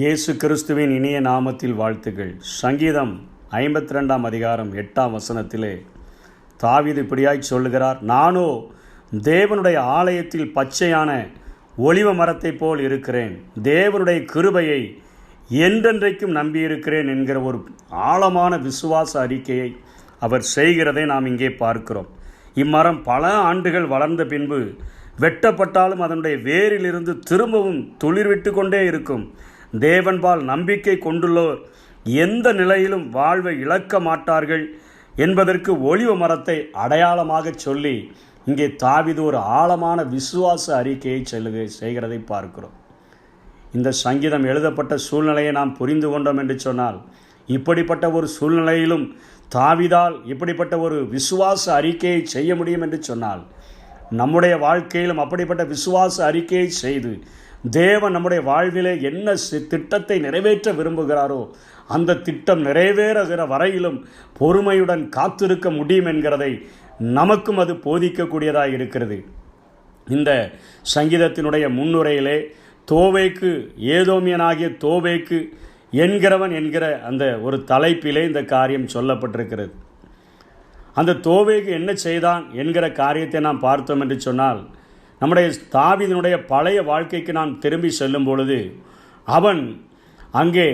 இயேசு கிறிஸ்துவின் இனிய நாமத்தில் வாழ்த்துக்கள். சங்கீதம் 52 அதிகாரம் 8 தாவீது இப்படியாய் சொல்லுகிறார், நானோ தேவனுடைய ஆலயத்தில் பச்சையான ஒலிவ மரத்தைப் போல் இருக்கிறேன், தேவனுடைய கிருபையை என்றென்றைக்கும் நம்பியிருக்கிறேன் என்கிற ஒரு ஆழமான விசுவாச அறிக்கையை அவர் செய்கிறதை நாம் இங்கே பார்க்கிறோம். இம்மரம் பல ஆண்டுகள் வளர்ந்த பின்பு வெட்டப்பட்டாலும் அதனுடைய வேரிலிருந்து திரும்பவும் துளிர்விட்டு கொண்டே இருக்கும். தேவன்பால் நம்பிக்கை கொண்டுள்ளோர் எந்த நிலையிலும் வாழ்வை இழக்க மாட்டார்கள் என்பதற்கு ஒலிவ மரத்தை அடையாளமாக சொல்லி இங்கே தாவீது ஒரு ஆழமான விசுவாச அறிக்கையை செய்கிறதை பார்க்கிறோம். இந்த சங்கீதம் எழுதப்பட்ட சூழ்நிலையை நாம் புரிந்து கொண்டோம் என்று சொன்னால், இப்படிப்பட்ட ஒரு சூழ்நிலையிலும் தாவீதால் இப்படிப்பட்ட ஒரு விசுவாச அறிக்கையை செய்ய முடியும் என்று சொன்னால், நம்முடைய வாழ்க்கையிலும் அப்படிப்பட்ட விசுவாச அறிக்கையை செய்து தேவன் நம்முடைய வாழ்விலே என்ன திட்டத்தை நிறைவேற்ற விரும்புகிறாரோ அந்த திட்டம் நிறைவேறுகிற வரையிலும் பொறுமையுடன் காத்திருக்க முடியும் என்கிறதை நமக்கும் அது போதிக்கக்கூடியதாக இருக்கிறது. இந்த சங்கீதத்தினுடைய முன்னுரையிலே தோவேக்கு, ஏதோமியனாகிய தோவேக்கு என்கிறவன் என்கிற அந்த ஒரு தலைப்பிலே இந்த காரியம் சொல்லப்பட்டிருக்கிறது. அந்த தோவேக்கு என்ன செய்தான் என்கிற காரியத்தை நாம் பார்த்தோம் என்று சொன்னால், நம்முடைய தாவீதினுடைய பழைய வாழ்க்கைக்கு நாம் திரும்பி செல்லும் பொழுது, அவன் அங்கே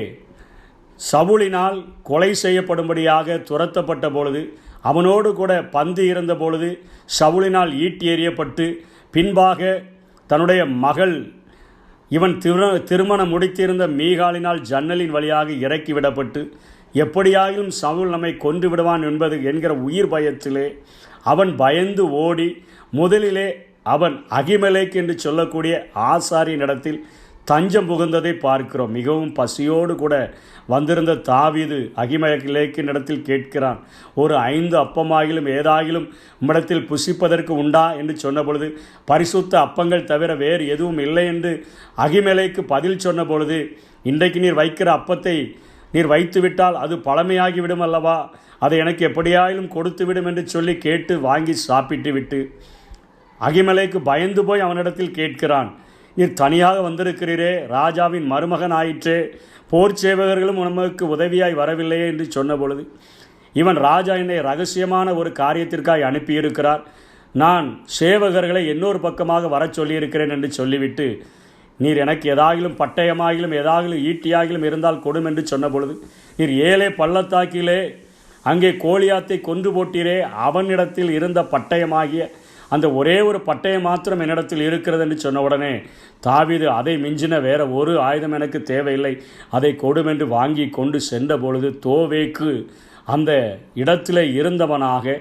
சவுலினால் கொலை செய்யப்படும்படியாக துரத்தப்பட்ட பொழுது, அவனோடு கூட பந்து இருந்த பொழுது சவுலினால் ஈட்டி எறியப்பட்டு, பின்பாக தன்னுடைய மகள் இவன் திருமணம் முடித்திருந்த மீகாலினால் ஜன்னலின் வழியாக இறக்கிவிடப்பட்டு, எப்படியாகிலும் சவுல் நம்மை கொன்று விடுவான் என்கிற உயிர் பயத்திலே அவன் பயந்து ஓடி, முதலிலே அவன் அகிமெலேக் என்று சொல்லக்கூடிய ஆசாரியின் இடத்தில் தஞ்சம் புகுந்ததை பார்க்கிறோம். மிகவும் பசியோடு கூட வந்திருந்த தாவீது அகிமெலேக்கின் இடத்தில் கேட்கிறான், ஒரு 5 அப்பமாகிலும் ஏதாகிலும் உம்மிடத்தில் புசிப்பதற்கு உண்டா என்று சொன்ன பொழுது, பரிசுத்த அப்பங்கள் தவிர வேறு எதுவும் இல்லை என்று அகிமெலேக்கு பதில் சொன்ன பொழுது, இன்றைக்கு நீர் வைக்கிற அப்பத்தை நீர் வைத்துவிட்டால் அது பழமையாகிவிடும் அல்லவா, அதை எனக்கு எப்படியாயிலும் கொடுத்துவிடும் என்று சொல்லி கேட்டு வாங்கி சாப்பிட்டு விட்டு அகிமெலேக்கு பயந்து போய் அவனிடத்தில் கேட்கிறான், நீர் தனியாக வந்திருக்கிறீரே, ராஜாவின் மருமகன் ஆயிற்றே, போர் சேவகர்களும் நமக்கு உதவியாய் வரவில்லையே என்று சொன்ன பொழுது, இவன் ராஜா என்னை ரகசியமான ஒரு காரியத்திற்காக அனுப்பியிருக்கிறார், நான் சேவகர்களை இன்னொரு பக்கமாக வர சொல்லியிருக்கிறேன் என்று சொல்லிவிட்டு, நீர் எனக்கு ஏதாகிலும் பட்டயமாகிலும் ஏதாகிலும் ஈட்டியாகிலும் இருந்தால் கொடும் என்று சொன்ன பொழுது, நீர் ஏலே பள்ளத்தாக்கிலே அங்கே கோலியாத்தை கொன்று போட்டீரே, அவனிடத்தில் இருந்த பட்டயமாகிய அந்த ஒரே ஒரு பட்டயம் மாத்திரம் என்னிடத்தில் இருக்கிறது என்று சொன்ன உடனே தாவீது, அதை மிஞ்சின வேற ஒரு ஆயுதம் எனக்கு தேவையில்லை, அதை கொடும் என்று வாங்கி கொண்டு சென்ற பொழுது, தோவேக்கு அந்த இடத்திலே இருந்தவனாக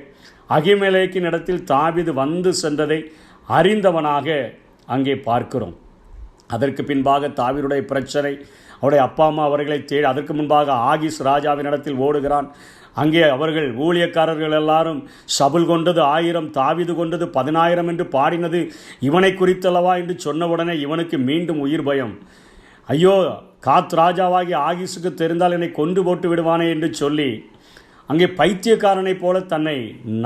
அகிமெலேக்கின் இடத்தில் தாவீது வந்து சென்றதை அறிந்தவனாக அங்கே பார்க்கிறோம். அதற்கு பின்பாக தாவீதுடைய பிரச்சனை, அவருடைய அப்பா அம்மா அவர்களை தேடி அதற்கு முன்பாக ஆகீஸ் ராஜாவின் இடத்தில் ஓடுகிறான். அங்கே அவர்கள் ஊழியக்காரர்கள் எல்லாரும் சவுல் கொண்டது 1000, தாவீது கொண்டது 10,000 என்று பாடினது இவனை குறித்தல்லவா என்று சொன்னவுடனே இவனுக்கு மீண்டும் உயிர் பயம். ஐயோ, காத் ராஜாவாகி ஆகீஸுக்கு தெரிந்தால் என்னை கொண்டு போட்டு விடுவானே என்று சொல்லி அங்கே பைத்தியக்காரனைப் போல தன்னை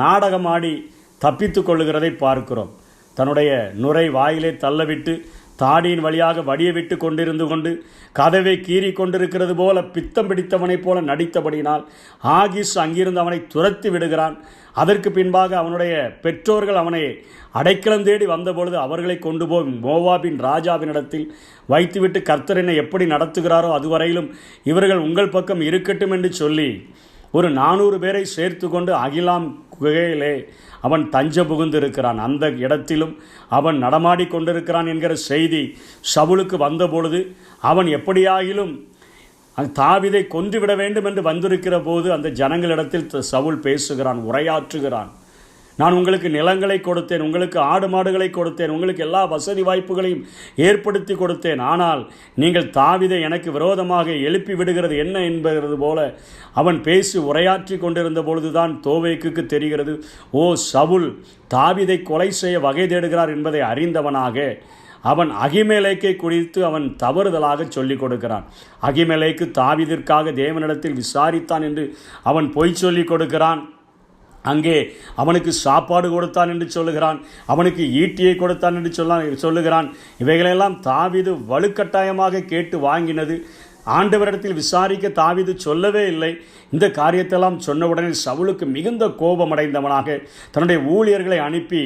நாடகமாடி தப்பித்து கொள்ளுகிறதை பார்க்கிறோம். தன்னுடைய நுரை வாயிலே தள்ளவிட்டு தாடியின் வழியாக வடிய விட்டு கொண்டிருந்து கொண்டு கதவை கீறி கொண்டிருக்கிறது போல பித்தம் பிடித்தவனைப் போல நடித்தபடினால் ஆகீஸ் அங்கிருந்து அவனை துரத்தி விடுகிறான். அதற்கு பின்பாக அவனுடைய பெற்றோர்கள் அவனை அடைக்கலம் தேடி வந்தபொழுது அவர்களை கொண்டு போய் மோவாபின் ராஜாவினிடத்தில் வைத்துவிட்டு, கர்த்தர் என்னை எப்படி நடத்துகிறாரோ அதுவரையிலும் இவர்கள் உங்கள் பக்கம் இருக்கட்டும் என்று சொல்லி ஒரு 400 பேரை சேர்த்து கொண்டு அகிலாம் குகையிலே அவன் தஞ்ச புகுந்திருக்கிறான். அந்த இடத்திலும் அவன் நடமாடி கொண்டிருக்கிறான் என்கிற செய்தி சவுலுக்கு வந்தபொழுது, அவன் எப்படியாகிலும் தாவீதை கொன்றுவிட வேண்டும் என்று வந்திருக்கிற போது அந்த ஜனங்களிடத்தில் சவுல் பேசுகிறான், உரையாற்றுகிறான். நான் உங்களுக்கு நிலங்களை கொடுத்தேன், உங்களுக்கு ஆடு மாடுகளை கொடுத்தேன், உங்களுக்கு எல்லா வசதி வாய்ப்புகளையும் ஏற்படுத்தி கொடுத்தேன், ஆனால் நீங்கள் தாவீதை எனக்கு விரோதமாக எழுப்பி விடுகிறது என்ன என்பது போல அவன் பேசி உரையாற்றி கொண்டிருந்த பொழுதுதான் தோவேக்கு தெரிகிறது, ஓ, சவுல் தாவீதை கொலை செய்ய வகை தேடுகிறார் என்பதை அறிந்தவனாக அவன் அகிமெலேக்கை குறித்து அவன் தவறுதலாக சொல்லிக் கொடுக்கிறான். அகிமெலேக்கு தாவீதிற்காக தேவனிடத்தில் விசாரித்தான் என்று அவன் பொய் சொல்லிக் கொடுக்கிறான். அங்கே அவனுக்கு சாப்பாடு கொடுத்தான் என்று சொல்லுகிறான், அவனுக்கு ஈட்டியை கொடுத்தான் என்று சொல்லுகிறான். இவைகளெல்லாம் தாவீது வலுக்கட்டாயமாக கேட்டு வாங்கினது. ஆண்டவரிடத்தில் விசாரிக்க தாவீது சொல்லவே இல்லை. இந்த காரியத்தெல்லாம் சொன்னவுடனே சவுலுக்கு மிகுந்த கோபமடைந்தவனாக தன்னுடைய ஊழியர்களை அனுப்பி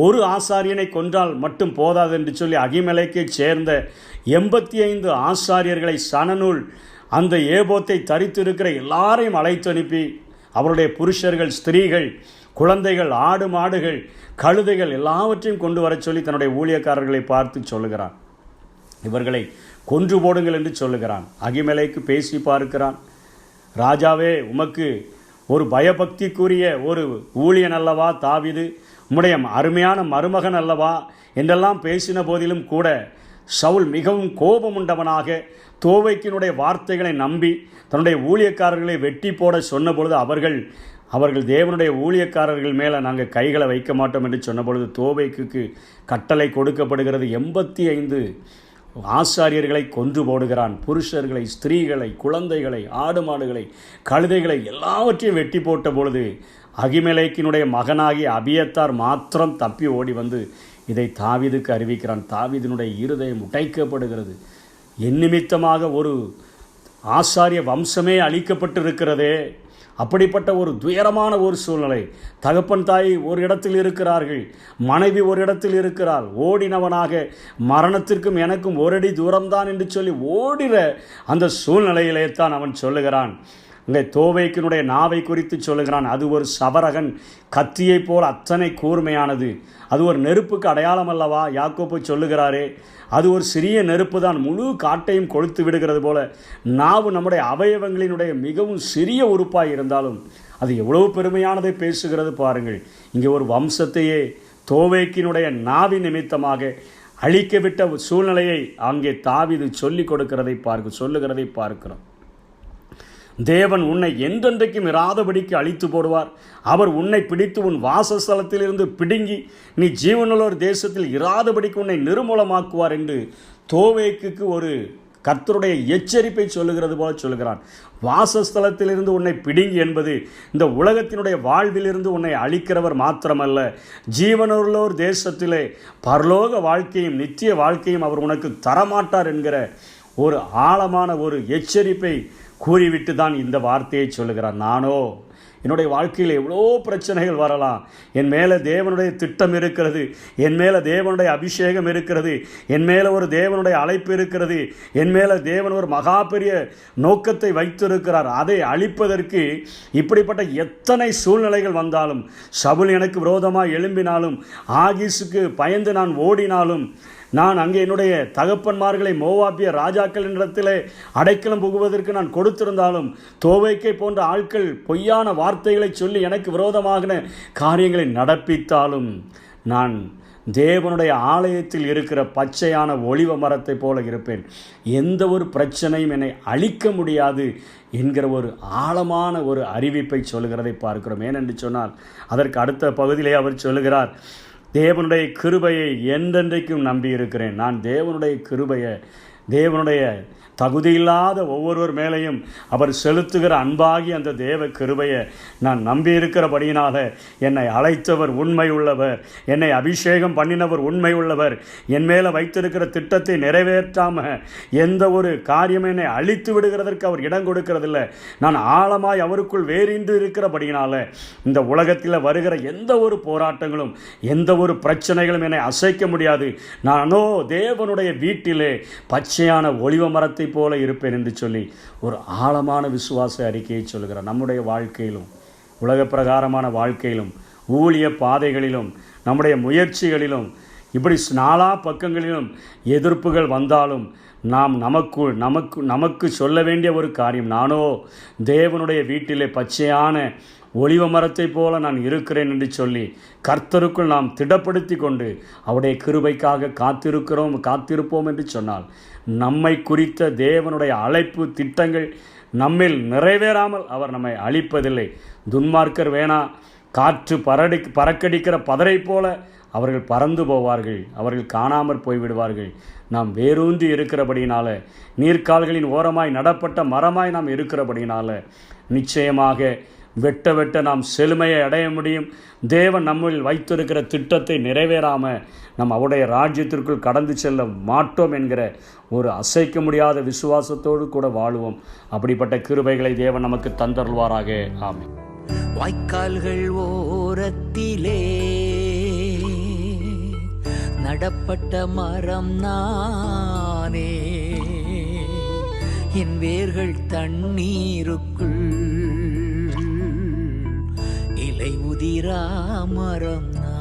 ஒரு ஆசாரியனை கொன்றால் மட்டும் போதாது என்று சொல்லி அகிமெலேக்கை சேர்ந்த 85 ஆசாரியர்களை சணநூல் அந்த ஏபோத்தை தரித்திருக்கிற எல்லாரையும் அழைத்து அனுப்பி அவருடைய புருஷர்கள், ஸ்திரீகள், குழந்தைகள், ஆடு மாடுகள், கழுதைகள் எல்லாவற்றையும் கொண்டு வர சொல்லி தன்னுடைய ஊழியக்காரர்களை பார்த்து சொல்லுகிறான். இவர்களை கொன்று போடுங்கள் என்று சொல்லுகிறான். அகிமெலேக்கு பேசி பார்க்கிறான். ராஜாவே, உமக்கு ஒரு பயபக்திக்குரிய ஒரு ஊழியன் அல்லவா தாவீது, உம்முடைய அருமையான மருமகன் அல்லவா என்றெல்லாம் பேசின போதிலும் கூட சவுல் மிகவும் கோபமுண்டவனாக தோவேக்கினுடைய வார்த்தைகளை நம்பி தன்னுடைய ஊழியக்காரர்களை வெட்டி போட சொன்னபொழுது அவர்கள் தேவனுடைய ஊழியக்காரர்கள் மேலே நாங்கள் கைகளை வைக்க மாட்டோம் என்று சொன்னபொழுது தோவேக்கு கட்டளை கொடுக்கப்படுகிறது. 85 ஆசாரியர்களை கொன்று போடுகிறான். புருஷர்களை, ஸ்திரீகளை, குழந்தைகளை, ஆடு மாடுகளை, கழுதைகளை எல்லாவற்றையும் வெட்டி போட்ட பொழுது அகிமெலேக்கினுடைய மகனாகிய அபியத்தார் மாத்திரம் தப்பி ஓடி வந்து இதை தாவீதுக்கு அறிவிக்கிறான். தாவீதினுடைய இருதயம் உடைக்கப்படுகிறது. என் நிமித்தமாக ஒரு ஆசாரிய வம்சமே அழிக்கப்பட்டிருக்கிறதே. அப்படிப்பட்ட ஒரு துயரமான ஒரு சூழ்நிலை. தகப்பன் தாய் ஒரு இடத்தில் இருக்கிறார்கள், மனைவி ஒரு இடத்தில் இருக்கிறாள். ஓடினவனாக மரணத்திற்கும் எனக்கும் ஒரு அடி தூரம்தான் என்று சொல்லி ஓடிற அந்த சூழ்நிலையிலே தான் அவன் சொல்லுகிறான். இங்கே தோவேக்கினுடைய நாவை குறித்து சொல்லுகிறான். அது ஒரு சவரகன் கத்தியை போல் அத்தனை கூர்மையானது. அது ஒரு நெருப்புக்கு அடையாளம் அல்லவா? யாக்கோப்பு சொல்லுகிறாரே, அது ஒரு சிறிய நெருப்பு தான் முழு காட்டையும் கொளுத்து விடுகிறது போல நாவு நம்முடைய அவயவங்களினுடைய மிகவும் சிறிய உறுப்பாக இருந்தாலும் அது எவ்வளவு பெருமையானதை பேசுகிறது பாருங்கள். இங்கே ஒரு வம்சத்தையே தோவேக்கினுடைய நாவி நிமித்தமாக அழிக்கவிட்ட சூழ்நிலையை அங்கே தாவீது சொல்லுகிறதை பார்க்கிறோம். தேவன் உன்னை என்றென்றைக்கும் இராதபடிக்கு அழித்து போடுவார். அவர் உன்னை பிடித்து உன் வாசஸ்தலத்திலிருந்து பிடுங்கி நீ ஜீவனுள்ளோர் தேசத்தில் இராதபடிக்கு உன்னை நிர்மூலமாக்குவார் என்று தோவேக்கு ஒரு கர்த்தருடைய எச்சரிப்பை சொல்லுகிறது போல சொல்லுகிறான். வாசஸ்தலத்திலிருந்து உன்னை பிடுங்கி என்பது இந்த உலகத்தினுடைய வாழ்விலிருந்து உன்னை அழிக்கிறவர் மாத்திரமல்ல, ஜீவனுள்ளோர் தேசத்திலே பரலோக வாழ்க்கையும் நித்திய வாழ்க்கையும் அவர் உனக்கு தரமாட்டார் என்கிற ஒரு ஆழமான ஒரு எச்சரிப்பை கூறிவிட்டு தான் இந்த வார்த்தையை சொல்லுகிறார். நானோ என்னுடைய வாழ்க்கையில் எவ்வளோ பிரச்சனைகள் வரலாம், என் மேலே தேவனுடைய திட்டம் இருக்கிறது, என் மேலே தேவனுடைய அபிஷேகம் இருக்கிறது, என் மேலே ஒரு தேவனுடைய அழைப்பு இருக்கிறது, என் மேலே தேவன் ஒரு மகா பெரிய நோக்கத்தை வைத்திருக்கிறார். அதை அழிப்பதற்கு இப்படிப்பட்ட எத்தனை சூழ்நிலைகள் வந்தாலும், சவுல் எனக்கு விரோதமாக எழும்பினாலும், ஆகீசுக்கு பயந்து நான் ஓடினாலும், நான் அங்கே என்னுடைய தகப்பன்மார்களை மோவாபிய ராஜாக்கள் இடத்திலே அடைக்கலம் புகுவதற்கு நான் கொடுத்திருந்தாலும், தோவேக்கை போன்ற ஆட்கள் பொய்யான வார்த்தைகளை சொல்லி எனக்கு விரோதமான காரியங்களை நடப்பித்தாலும், நான் தேவனுடைய ஆலயத்தில் இருக்கிற பச்சையான ஒலிவ மரத்தை போல இருப்பேன். எந்த ஒரு பிரச்சனையும் என்னை அழிக்க முடியாது என்கிற ஒரு ஆழமான ஒரு அறிவிப்பை சொல்லுகிறதை பார்க்கிறோம். ஏனென்று சொன்னால் அதற்கு அடுத்த பகுதியிலே அவர் சொல்லுகிறார், தேவனுடைய கிருபையை என்றென்றைக்கும் நம்பி இருக்கிறேன். நான் தேவனுடைய கிருபையை, தேவனுடைய தகுதியில்லாத ஒவ்வொருவர் மேலேயும் அவர் செலுத்துகிற அன்பாகி அந்த தேவ கிருபையை நான் நம்பி இருக்கிறபடியினால என்னை அழைத்தவர் உண்மை உள்ளவர், என்னை அபிஷேகம் பண்ணினவர் உண்மை உள்ளவர், என் மேலே வைத்திருக்கிற திட்டத்தை நிறைவேற்றாமல் எந்த ஒரு காரியம் என்னை அழித்து விடுகிறதற்கு அவர் இடம் கொடுக்கிறதில்லை. நான் ஆழமாய் அவருக்குள் வேறின்று இருக்கிறபடியினால இந்த உலகத்தில் வருகிற எந்த ஒரு போராட்டங்களும் எந்த ஒரு பிரச்சனைகளும் என்னை அசைக்க முடியாது. நானோ தேவனுடைய வீட்டிலே பச்சையான ஒலிவ மரத்தை போல இருப்பேன் என்று சொல்லி ஒரு ஆழமான விசுவாச அறிக்கையை சொல்கிறார். நம்முடைய வாழ்க்கையிலும், உலக பிரகாரமான வாழ்க்கையிலும், ஊழிய பாதைகளிலும், நம்முடைய முயற்சிகளிலும், இப்படி நாலா பக்கங்களிலும் எதிர்ப்புகள் வந்தாலும் நாம் நமக்கு சொல்ல வேண்டிய ஒரு காரியம், நானோ தேவனுடைய வீட்டிலே பச்சையான ஒலிவ மரத்தை போல நான் இருக்கிறேன் என்று சொல்லி கர்த்தருக்குள் நாம் திடப்படுத்தி கொண்டு அவருடைய கிருபைக்காக காத்திருப்போம் என்று சொன்னால், நம்மை குறித்த தேவனுடைய அழைப்பு திட்டங்கள் நம்மில் நிறைவேறாமல் அவர் நம்மை அழிப்பதில்லை. துன்மார்க்கர் வேணா காற்று பறக்கடிக்கிற பதரை போல அவர்கள் பறந்து போவார்கள், அவர்கள் காணாமற் போய்விடுவார்கள். நாம் வேரூன்றி இருக்கிறபடியினால, நீர்க்கால்களின் ஓரமாய் நடப்பட்ட மரமாய் நாம் இருக்கிறபடியினால நிச்சயமாக வெட்ட வெட்ட நாம் செழுமையை அடைய முடியும். தேவன் நம்மில் வைத்திருக்கிற திட்டத்தை நிறைவேறாமல் நம்ம அவருடைய ராஜ்யத்திற்குள் கடந்து செல்ல மாட்டோம் என்கிற ஒரு அசைக்க முடியாத விசுவாசத்தோடு கூட வாழுவோம். அப்படிப்பட்ட கிருபைகளை தேவன் நமக்கு தந்தருள்வாராக. ஆமென். வாய்க்கால்கள் ஓரத்திலே நடப்பட்ட மரம் நானே, என் வேர்கள் தண்ணீருக்குள் இலை உதிரா மரம் நான்.